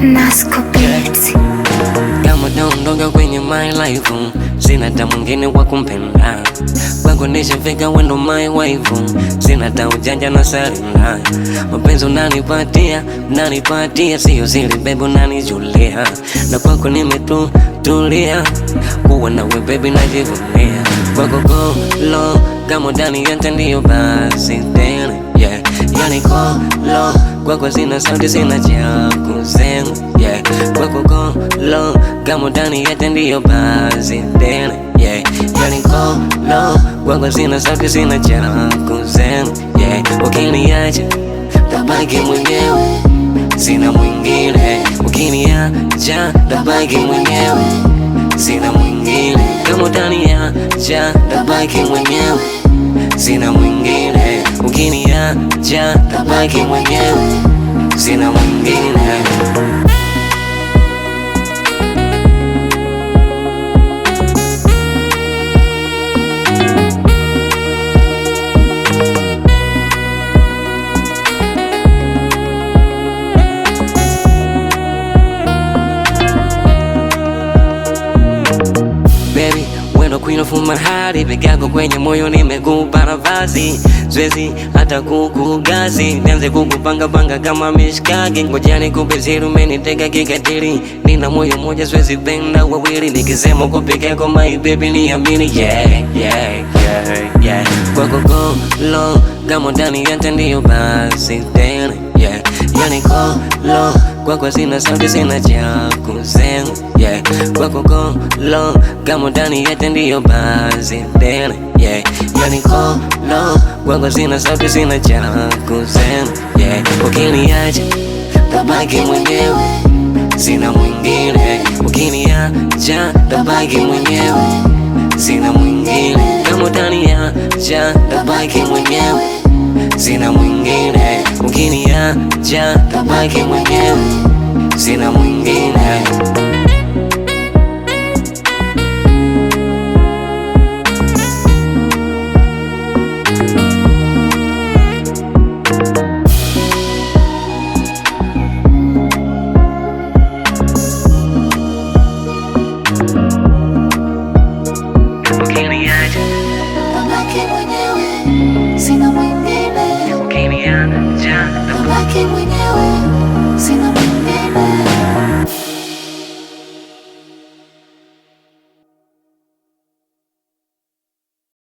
Nasco Beats. Kama naondoka kwenye my life, sina hata mwingine wa kumpenda. Kwako nishafika wendo my wife, sina hata ujanja na salina. Mapenzi unanipatia, sio siri baby unanijulia. Na kwako nimetulia, kuwa nawe baby najivunia. Kwako go low, kama ndani ya ndio basi tena, yeah. Yani go low, kwako sina sauti, sina cha kusema, yeah. Kwako go low, kama ndani ya ndio basi tena, yeah. Yani go low, kwako sina sauti, sina cha kusema, yeah. Ukiniacha tabaki mwenyewe, sina mwingine. Ukiniacha tabaki mwenyewe, sina mwingine. Kama utaniacha tabaki mwenyewe, sina mwingine. Ukiniacha tabaki mwenyewe, sina mwingine. Baby, wendo queen of my heart, peke yako kwenye moyo nimekupa nafasi. Siwezi hata kukugazi, nianze kukupanga kama mishkaki. Ngoja nikupe siri, umeniteka kikatili. Nina moyo moja, siwezi penda wawili. Nikisema uko peke yako my baby niamini, yeah. Kwako go low, kama ndani ya ndio basi tena, yeah. Yani go low, kwako sina sauti, sina cha kusema, yeah. Kwako go low, kama ndani ya ndio basi tena, yeah. Yani go low, kwako sina sauti, sina cha kusema, yeah. Ukiniacha tabaki mwenyewe, sina mwingine. Ukiniacha tabaki mwenyewe, sina mwingine. Kama utaniacha tabaki mwenyewe, sina mwingine. Ukiniacha tabaki mwenyewe, sina mwingine.